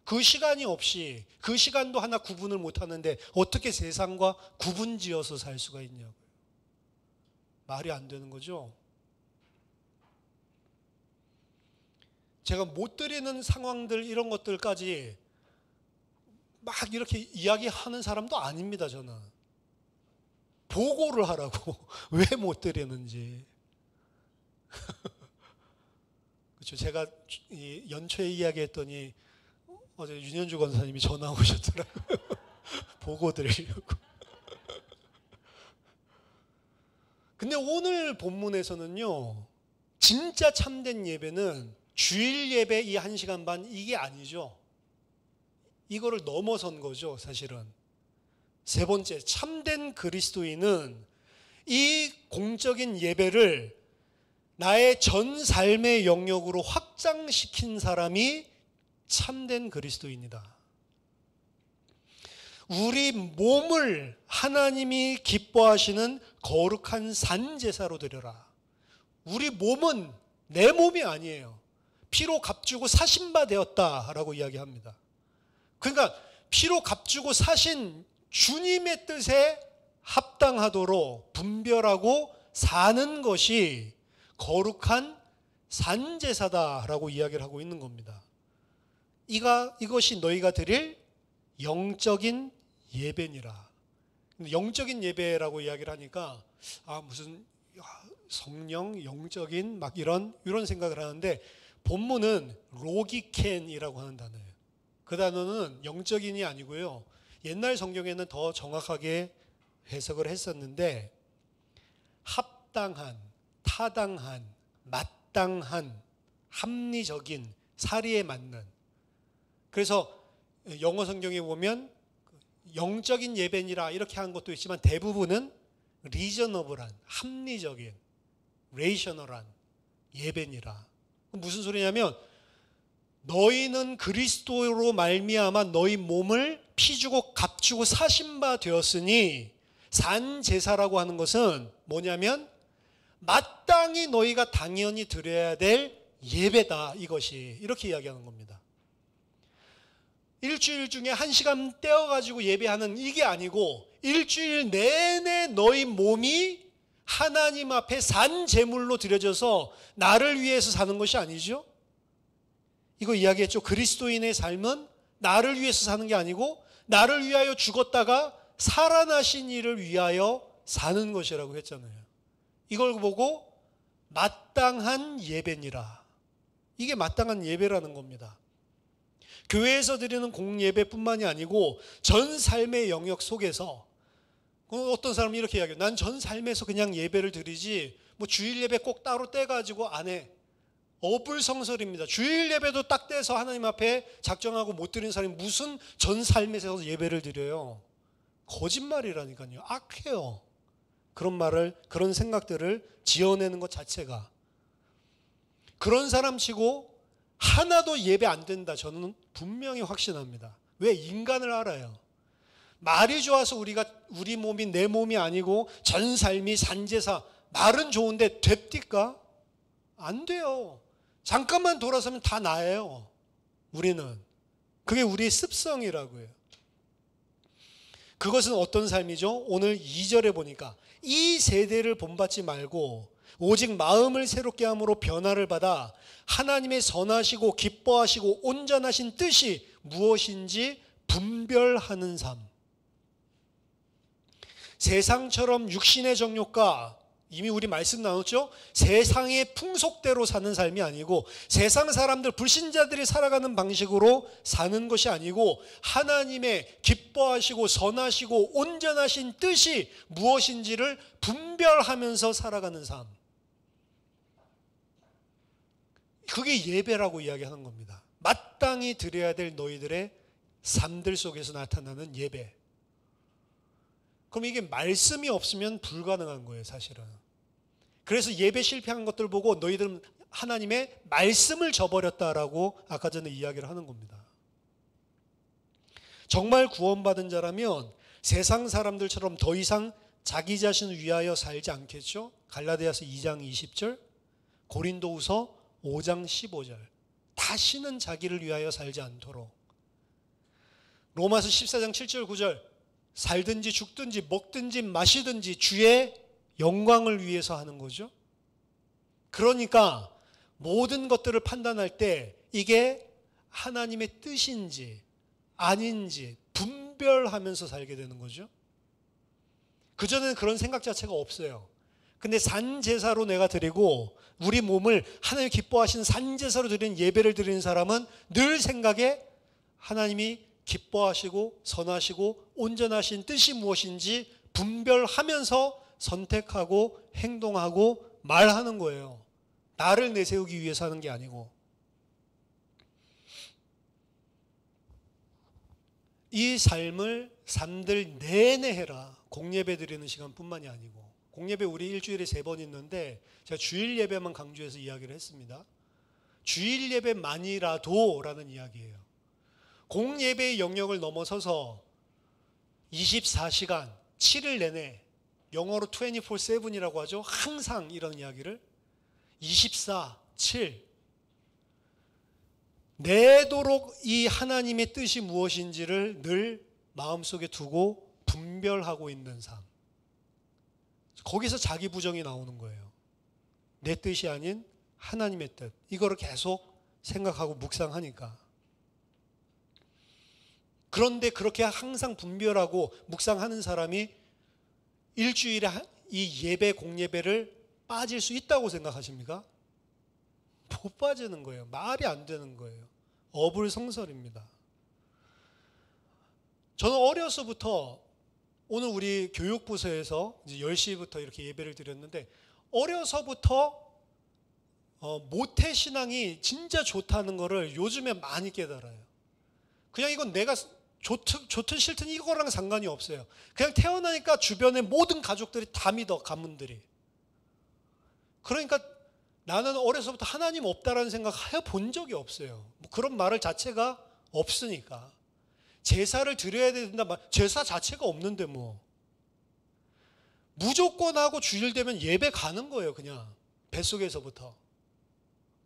그 시간이 없이, 그 시간도 하나 구분을 못하는데 어떻게 세상과 구분지어서 살 수가 있냐고요. 말이 안 되는 거죠. 제가 못 드리는 상황들, 이런 것들까지 막 이렇게 이야기하는 사람도 아닙니다. 저는 보고를 하라고 왜 못 드리는지. 그렇죠. 제가 연초에 이야기했더니 어제 윤현주 권사님이 전화 오셨더라고요. 보고 드리려고. 근데 오늘 본문에서는요, 진짜 참된 예배는 주일 예배 이 1시간 반 이게 아니죠. 이거를 넘어선 거죠, 사실은. 세 번째, 참된 그리스도인은 이 공적인 예배를 나의 전 삶의 영역으로 확장시킨 사람이 참된 그리스도인이다. 우리 몸을 하나님이 기뻐하시는 거룩한 산제사로 드려라. 우리 몸은 내 몸이 아니에요. 피로 값주고 사신 바 되었다라고 이야기합니다. 그러니까 피로 값주고 사신 주님의 뜻에 합당하도록 분별하고 사는 것이 거룩한 산제사다라고 이야기를 하고 있는 겁니다. 이것이 너희가 드릴 영적인 예배니라. 영적인 예배라고 이야기를 하니까 무슨 성령, 영적인 막 이런 생각을 하는데, 본문은 로기켄이라고 하는 단어예요. 그 단어는 영적인이 아니고요, 옛날 성경에는 더 정확하게 해석을 했었는데, 합당한, 타당한, 마땅한, 합리적인, 사리에 맞는. 그래서 영어 성경에 보면 영적인 예배니라 이렇게 한 것도 있지만, 대부분은 리저너블한, 합리적인, 레이셔널한 예배니라. 무슨 소리냐면, 너희는 그리스도로 말미암아 너희 몸을 피주고 값주고 사신 바 되었으니, 산 제사라고 하는 것은 뭐냐면 마땅히 너희가 당연히 드려야 될 예배다, 이것이. 이렇게 이야기하는 겁니다. 일주일 중에 1시간 떼어가지고 예배하는 이게 아니고, 일주일 내내 너희 몸이 하나님 앞에 산 제물로 드려져서 나를 위해서 사는 것이 아니죠. 이거 이야기했죠. 그리스도인의 삶은 나를 위해서 사는 게 아니고 나를 위하여 죽었다가 살아나신 이를 위하여 사는 것이라고 했잖아요. 이걸 보고 마땅한 예배니라. 이게 마땅한 예배라는 겁니다. 교회에서 드리는 공예배뿐만이 아니고 전 삶의 영역 속에서, 어떤 사람이 이렇게 이야기해요. 난 전 삶에서 그냥 예배를 드리지 뭐 주일 예배 꼭 따로 떼가지고 안 해. 어불성설입니다. 주일 예배도 딱 떼서 하나님 앞에 작정하고 못 드리는 사람이 무슨 전 삶에서 예배를 드려요. 거짓말이라니까요. 악해요. 그런 생각들을 지어내는 것 자체가. 그런 사람 치고 하나도 예배 안 된다, 저는 분명히 확신합니다. 왜? 인간을 알아요. 말이 좋아서 우리 몸이 내 몸이 아니고 전 삶이 산제사, 말은 좋은데 됩니까? 안 돼요. 잠깐만 돌아서면 다 나예요. 우리는 그게 우리의 습성이라고요. 그것은 어떤 삶이죠? 오늘 2절에 보니까 이 세대를 본받지 말고 오직 마음을 새롭게 함으로 변화를 받아 하나님의 선하시고 기뻐하시고 온전하신 뜻이 무엇인지 분별하는 삶. 세상처럼 육신의 정욕과 이미 우리 말씀 나눴죠? 세상의 풍속대로 사는 삶이 아니고 세상 사람들, 불신자들이 살아가는 방식으로 사는 것이 아니고 하나님의 기뻐하시고 선하시고 온전하신 뜻이 무엇인지를 분별하면서 살아가는 삶. 그게 예배라고 이야기하는 겁니다. 마땅히 드려야 될 너희들의 삶들 속에서 나타나는 예배. 그럼 이게 말씀이 없으면 불가능한 거예요, 사실은. 그래서 예배 실패한 것들 보고 너희들은 하나님의 말씀을 저버렸다라고 아까 전에 이야기를 하는 겁니다. 정말 구원받은 자라면 세상 사람들처럼 더 이상 자기 자신을 위하여 살지 않겠죠? 갈라디아서 2장 20절, 고린도후서 5장 15절. 다시는 자기를 위하여 살지 않도록. 로마서 14장 7절 9절. 살든지 죽든지 먹든지 마시든지 주의 영광을 위해서 하는 거죠. 그러니까 모든 것들을 판단할 때 이게 하나님의 뜻인지 아닌지 분별하면서 살게 되는 거죠. 그전에는 그런 생각 자체가 없어요. 근데 산제사로 내가 드리고 우리 몸을 하나님 기뻐하시는 산제사로 드리는 예배를 드리는 사람은 늘 생각에 하나님이 기뻐하시고 선하시고 온전하신 뜻이 무엇인지 분별하면서 선택하고 행동하고 말하는 거예요. 나를 내세우기 위해서 하는 게 아니고. 이 삶들 내내 해라. 공예배 드리는 시간뿐만이 아니고. 공예배 우리 일주일에 3번 있는데 제가 주일 예배만 강조해서 이야기를 했습니다. 주일 예배만이라도 라는 이야기예요. 공예배의 영역을 넘어서서 24시간 7일 내내, 영어로 24/7이라고 하죠. 항상 이런 이야기를 24/7 내도록 이 하나님의 뜻이 무엇인지를 늘 마음속에 두고 분별하고 있는 삶. 거기서 자기 부정이 나오는 거예요. 내 뜻이 아닌 하나님의 뜻. 이거를 계속 생각하고 묵상하니까. 그런데 그렇게 항상 분별하고 묵상하는 사람이 일주일에 이 예배, 공예배를 빠질 수 있다고 생각하십니까? 못 빠지는 거예요. 말이 안 되는 거예요. 어불성설입니다. 저는 어려서부터 오늘 우리 교육부서에서 이제 10시부터 이렇게 예배를 드렸는데 어려서부터 모태신앙이 진짜 좋다는 거를 요즘에 많이 깨달아요. 그냥 이건 내가 좋든 싫든 이거랑 상관이 없어요. 그냥 태어나니까 주변의 모든 가족들이 다 믿어, 가문들이. 그러니까 나는 어려서부터 하나님 없다라는 생각 해본 적이 없어요. 뭐 그런 말을 자체가 없으니까. 제사를 드려야 된다, 제사 자체가 없는데 뭐. 무조건 하고 주일 되면 예배 가는 거예요, 그냥. 뱃속에서부터.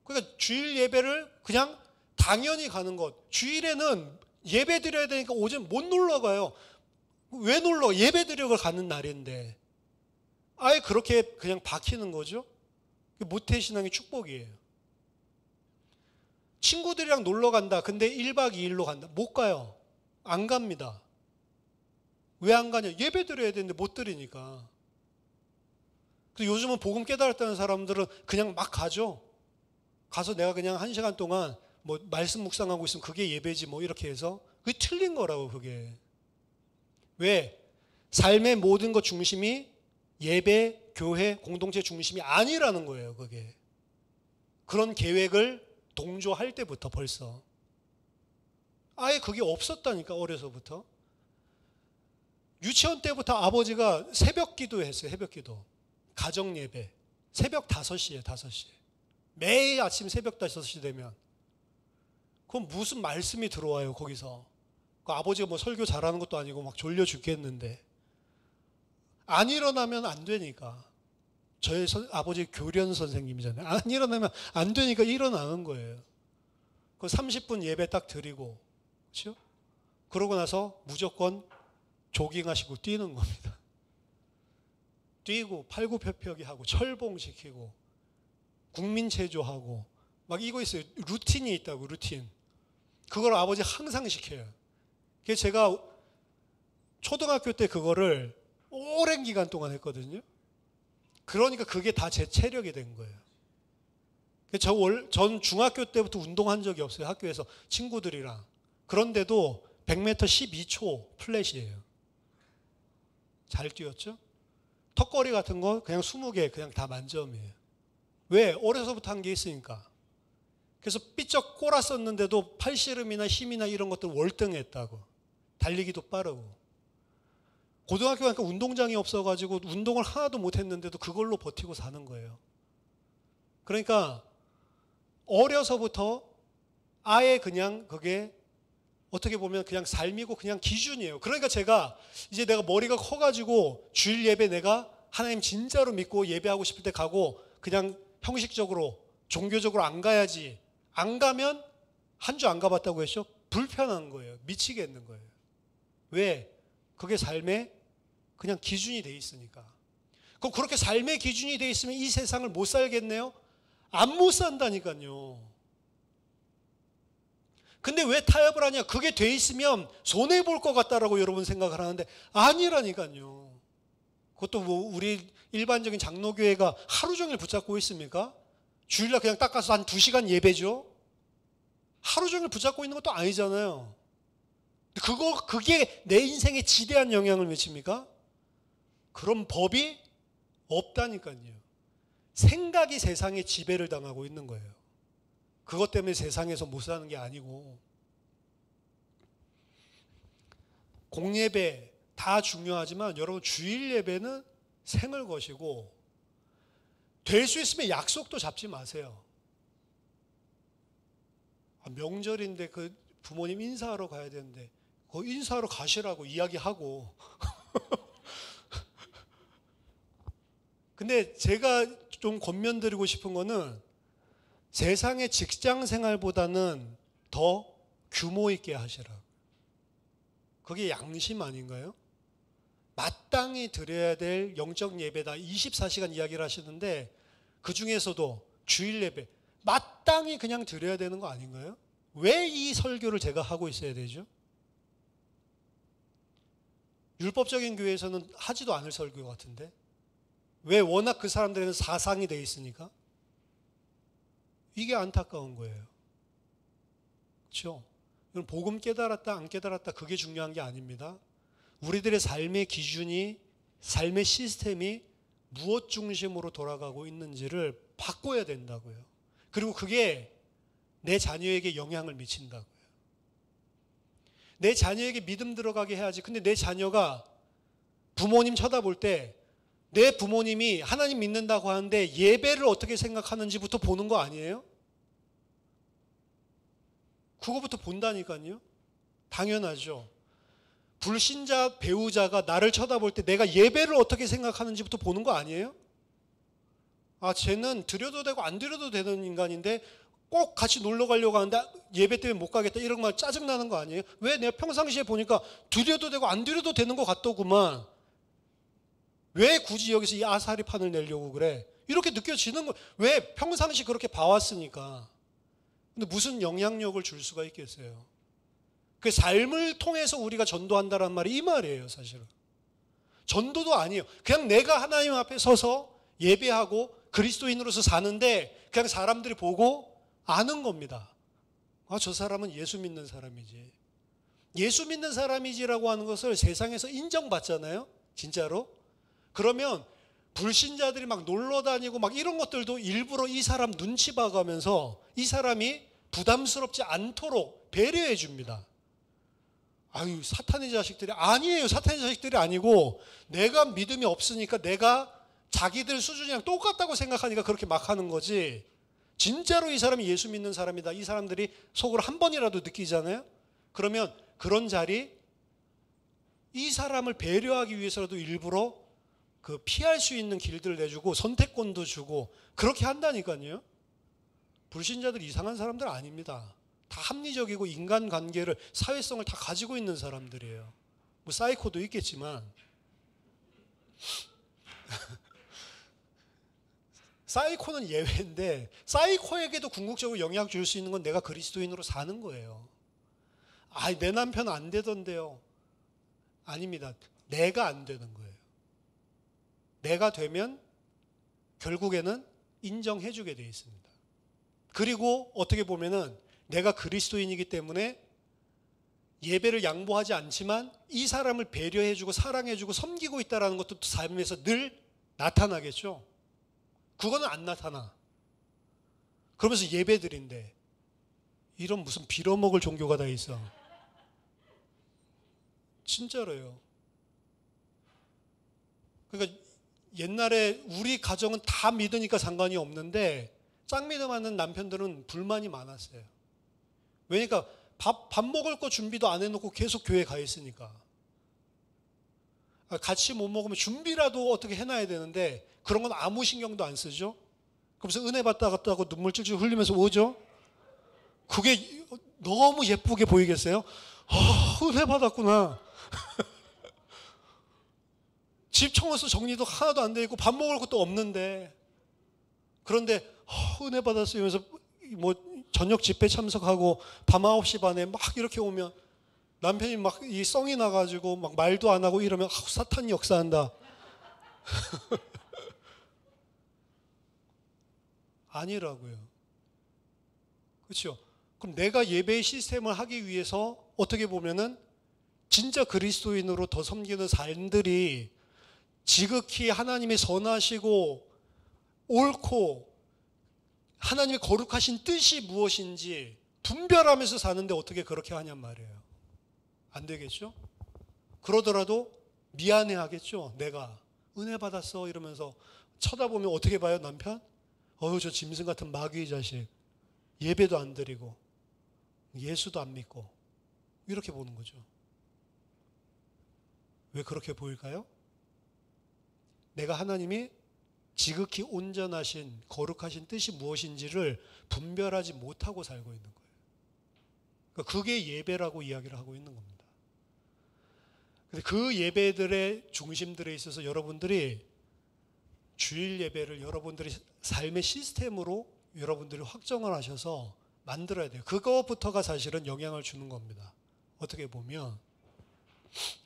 그러니까 주일 예배를 그냥 당연히 가는 것. 주일에는 예배 드려야 되니까 오전 못 놀러 가요. 왜 놀러? 예배 드리러 가는 날인데. 아예 그렇게 그냥 박히는 거죠. 모태신앙의 축복이에요. 친구들이랑 놀러 간다. 근데 1박 2일로 간다. 못 가요. 안 갑니다. 왜 안 가냐? 예배 드려야 되는데 못 드리니까. 그래서 요즘은 복음 깨달았다는 사람들은 그냥 막 가죠. 가서 내가 그냥 1시간 동안 뭐 말씀 묵상하고 있으면 그게 예배지 뭐 이렇게 해서 그게 틀린 거라고. 그게 왜? 삶의 모든 것 중심이 예배, 교회, 공동체 중심이 아니라는 거예요. 그게 그런 계획을 동조할 때부터 벌써 아예 그게 없었다니까. 어려서부터 유치원 때부터 아버지가 새벽 기도했어요. 새벽 기도, 가정 예배, 새벽 5시에 5시 매일 아침 새벽 5시 되면 그럼 무슨 말씀이 들어와요 거기서. 그 아버지가 뭐 설교 잘하는 것도 아니고 막 졸려 죽겠는데 안 일어나면 안 되니까. 저희 아버지 교련 선생님이잖아요. 안 일어나면 안 되니까 일어나는 거예요. 그 30분 예배 딱 드리고 그렇죠? 그러고 나서 무조건 조깅하시고 뛰는 겁니다. 뛰고 팔굽혀펴기 하고 철봉시키고 국민체조하고 막 이거 있어요. 루틴이 있다고, 루틴. 그걸 아버지 항상 시켜요. 그래서 제가 초등학교 때 그거를 오랜 기간 동안 했거든요. 그러니까 그게 다 제 체력이 된 거예요. 전 중학교 때부터 운동한 적이 없어요. 학교에서 친구들이랑. 그런데도 100m 12초 플랫이에요. 잘 뛰었죠? 턱걸이 같은 거 그냥 20개 그냥 다 만점이에요. 왜? 어려서부터 한 게 있으니까. 그래서 삐쩍 꼬랐었는데도 팔씨름이나 힘이나 이런 것들 월등했다고. 달리기도 빠르고. 고등학교 가니까 운동장이 없어가지고 운동을 하나도 못했는데도 그걸로 버티고 사는 거예요. 그러니까 어려서부터 아예 그냥 그게 어떻게 보면 그냥 삶이고 그냥 기준이에요. 그러니까 제가 이제 내가 머리가 커가지고 주일 예배 내가 하나님 진짜로 믿고 예배하고 싶을 때 가고 그냥 형식적으로 종교적으로 안 가야지. 안 가면 한 주 안 가봤다고 했죠? 불편한 거예요. 미치겠는 거예요. 왜? 그게 삶의 그냥 기준이 돼 있으니까. 그럼 그렇게 삶의 기준이 돼 있으면 이 세상을 못 살겠네요? 안 못 산다니까요. 근데 왜 타협을 하냐? 그게 돼 있으면 손해볼 것 같다라고 여러분 생각을 하는데 아니라니까요. 그것도 뭐 우리 일반적인 장로교회가 하루 종일 붙잡고 있습니까? 주일날 그냥 닦아서 한 2시간 예배죠? 하루 종일 붙잡고 있는 것도 아니잖아요. 그게 내 인생에 지대한 영향을 미칩니까? 그런 법이 없다니까요. 생각이 세상에 지배를 당하고 있는 거예요. 그것 때문에 세상에서 못 사는 게 아니고. 공예배 다 중요하지만 여러분 주일 예배는 생을 것이고 될 수 있으면 약속도 잡지 마세요. 명절인데 그 부모님 인사하러 가야 되는데 그 인사하러 가시라고 이야기하고 근데 제가 좀 권면드리고 싶은 거는 세상의 직장 생활보다는 더 규모 있게 하시라. 그게 양심 아닌가요? 마땅히 드려야 될 영적 예배다. 24시간 이야기를 하시는데 그 중에서도 주일 예배 마땅히 그냥 드려야 되는 거 아닌가요? 왜 이 설교를 제가 하고 있어야 되죠? 율법적인 교회에서는 하지도 않을 설교 같은데 왜? 워낙 그 사람들에는 사상이 돼 있으니까. 이게 안타까운 거예요. 그렇죠? 복음 깨달았다 안 깨달았다 그게 중요한 게 아닙니다. 우리들의 삶의 기준이 삶의 시스템이 무엇 중심으로 돌아가고 있는지를 바꿔야 된다고요. 그리고 그게 내 자녀에게 영향을 미친다고요. 내 자녀에게 믿음 들어가게 해야지. 근데 내 자녀가 부모님 쳐다볼 때 내 부모님이 하나님 믿는다고 하는데 예배를 어떻게 생각하는지부터 보는 거 아니에요? 그거부터 본다니까요. 당연하죠. 불신자 배우자가 나를 쳐다볼 때 내가 예배를 어떻게 생각하는지부터 보는 거 아니에요? 아, 쟤는 드려도 되고 안 드려도 되는 인간인데 꼭 같이 놀러 가려고 하는데 예배 때문에 못 가겠다 이런 말 짜증나는 거 아니에요? 왜? 내가 평상시에 보니까 드려도 되고 안 드려도 되는 것 같더구만. 왜 굳이 여기서 이 아사리판을 내려고 그래? 이렇게 느껴지는 거. 왜? 평상시 그렇게 봐왔으니까. 근데 무슨 영향력을 줄 수가 있겠어요? 그 삶을 통해서 우리가 전도한다는 말이 이 말이에요, 사실은. 전도도 아니에요. 그냥 내가 하나님 앞에 서서 예배하고 그리스도인으로서 사는데 그냥 사람들이 보고 아는 겁니다. 아, 저 사람은 예수 믿는 사람이지. 예수 믿는 사람이지라고 하는 것을 세상에서 인정받잖아요, 진짜로. 그러면 불신자들이 막 놀러 다니고 막 이런 것들도 일부러 이 사람 눈치 봐가면서 이 사람이 부담스럽지 않도록 배려해 줍니다. 아유, 사탄의 자식들이 아니에요. 사탄의 자식들이 아니고 내가 믿음이 없으니까 내가 자기들 수준이랑 똑같다고 생각하니까 그렇게 막 하는 거지. 진짜로 이 사람이 예수 믿는 사람이다. 이 사람들이 속으로 한 번이라도 느끼잖아요. 그러면 그런 자리 이 사람을 배려하기 위해서라도 일부러 그 피할 수 있는 길들을 내주고 선택권도 주고 그렇게 한다니까요. 불신자들 이상한 사람들 아닙니다. 다 합리적이고 인간관계를, 사회성을 다 가지고 있는 사람들이에요. 뭐 사이코도 있겠지만 사이코는 예외인데, 사이코에게도 궁극적으로 영향 줄 수 있는 건 내가 그리스도인으로 사는 거예요. 내 남편 안 되던데요. 아닙니다. 내가 안 되는 거예요. 내가 되면 결국에는 인정해 주게 돼 있습니다. 그리고 어떻게 보면은 내가 그리스도인이기 때문에 예배를 양보하지 않지만 이 사람을 배려해 주고 사랑해 주고 섬기고 있다는 것도 삶에서 늘 나타나겠죠. 그거는 안 나타나. 그러면서 예배드린대. 이런 무슨 빌어먹을 종교가 다 있어. 진짜로요. 그러니까 옛날에 우리 가정은 다 믿으니까 상관이 없는데 짝 믿음하는 남편들은 불만이 많았어요. 왜냐니까 밥 먹을 거 준비도 안 해놓고 계속 교회 가 있으니까. 같이 못 먹으면 준비라도 어떻게 해놔야 되는데 그런 건 아무 신경도 안 쓰죠. 그러면서 은혜 받다고 눈물 찔찔 흘리면서 오죠. 그게 너무 예쁘게 보이겠어요? 은혜 받았구나. 집 청소 정리도 하나도 안 돼 있고 밥 먹을 것도 없는데, 그런데 은혜 받았어요 하면서 뭐 저녁 집회 참석하고 밤 9시 반에 막 이렇게 오면 남편이 막 이 썽이 나가지고 막 말도 안 하고 이러면 사탄이 역사한다. 아니라고요. 그렇죠? 그럼 내가 예배의 시스템을 하기 위해서 어떻게 보면은 진짜 그리스도인으로 더 섬기는 삶들이 지극히 하나님의 선하시고 옳고 하나님의 거룩하신 뜻이 무엇인지 분별하면서 사는데 어떻게 그렇게 하냔 말이에요. 안 되겠죠? 그러더라도 미안해 하겠죠. 내가 은혜 받았어 이러면서 쳐다보면 어떻게 봐요, 남편? 저 짐승 같은 마귀 자식. 예배도 안 드리고 예수도 안 믿고 이렇게 보는 거죠. 왜 그렇게 보일까요? 내가 하나님이 지극히 온전하신 거룩하신 뜻이 무엇인지를 분별하지 못하고 살고 있는 거예요. 그러니까 그게 예배라고 이야기를 하고 있는 겁니다. 근데 그 예배들의 중심들에 있어서 여러분들이 주일 예배를 여러분들이 삶의 시스템으로 여러분들이 확정을 하셔서 만들어야 돼요. 그것부터가 사실은 영향을 주는 겁니다. 어떻게 보면.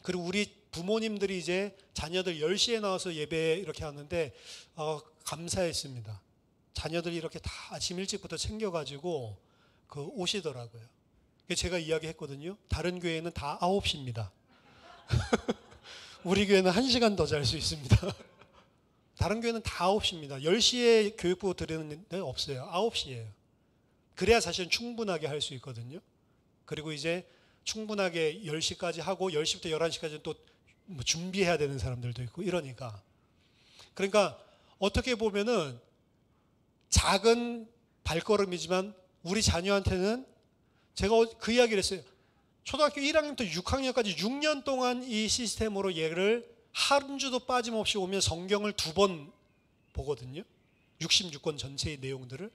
그리고 우리 부모님들이 이제 자녀들 10시에 나와서 예배 이렇게 하는데 감사했습니다. 자녀들이 이렇게 다 아침 일찍부터 챙겨가지고 오시더라고요. 제가 이야기했거든요. 다른 교회는 다 9시입니다. 우리 교회는 1시간 더 잘 수 있습니다. 다른 교회는 다 9시입니다. 10시에 교육부 드리는 데 없어요. 9시예요. 그래야 사실은 충분하게 할 수 있거든요. 그리고 이제 충분하게 10시까지 하고 10시부터 11시까지는 또 준비해야 되는 사람들도 있고 이러니까. 그러니까 어떻게 보면은 작은 발걸음이지만 우리 자녀한테는 제가 그 이야기를 했어요. 초등학교 1학년부터 6학년까지 6년 동안 이 시스템으로 얘를 한 주도 빠짐없이 오면 성경을 2번 보거든요. 66권 전체의 내용들을.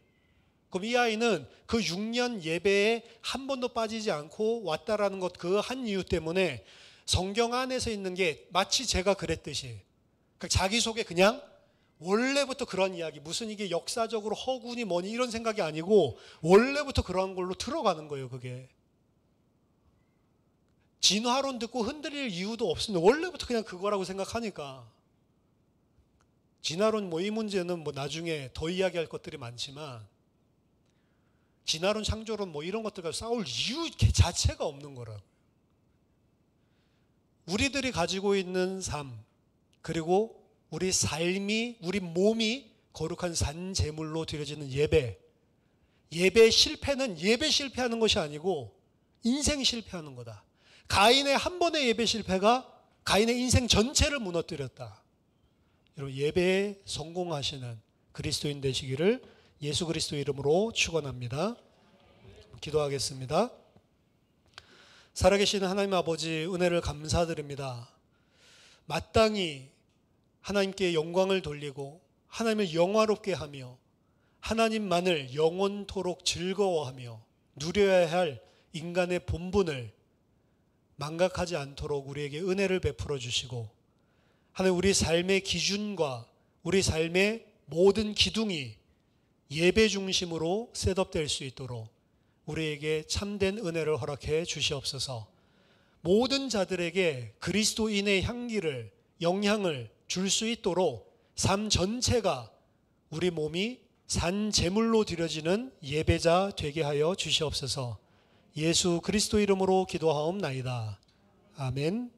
그럼 이 아이는 그 6년 예배에 한 번도 빠지지 않고 왔다라는 것, 그 한 이유 때문에 성경 안에서 있는 게 마치 제가 그랬듯이 자기속에 그냥 원래부터 그런 이야기, 무슨 이게 역사적으로 허구니 뭐니 이런 생각이 아니고 원래부터 그런 걸로 들어가는 거예요. 그게 진화론 듣고 흔들릴 이유도 없습니다. 원래부터 그냥 그거라고 생각하니까. 진화론 이 문제는 나중에 더 이야기할 것들이 많지만 진화론, 창조론 이런 것들과 싸울 이유 자체가 없는 거라고요. 우리들이 가지고 있는 삶, 그리고 우리 삶이, 우리 몸이 거룩한 산 제물로 드려지는 예배. 예배 실패는 예배 실패하는 것이 아니고 인생 실패하는 거다. 가인의 한 번의 예배 실패가 가인의 인생 전체를 무너뜨렸다. 여러분, 예배에 성공하시는 그리스도인 되시기를 예수 그리스도 이름으로 축원합니다. 기도하겠습니다. 살아계신 하나님 아버지, 은혜를 감사드립니다. 마땅히 하나님께 영광을 돌리고 하나님을 영화롭게 하며 하나님만을 영원토록 즐거워하며 누려야 할 인간의 본분을 망각하지 않도록 우리에게 은혜를 베풀어 주시고, 하나님 우리 삶의 기준과 우리 삶의 모든 기둥이 예배 중심으로 셋업될 수 있도록 우리에게 참된 은혜를 허락해 주시옵소서. 모든 자들에게 그리스도인의 향기를, 영향을 줄 수 있도록 삶 전체가 우리 몸이 산 제물로 드려지는 예배자 되게 하여 주시옵소서. 예수 그리스도 이름으로 기도하옵나이다. 아멘.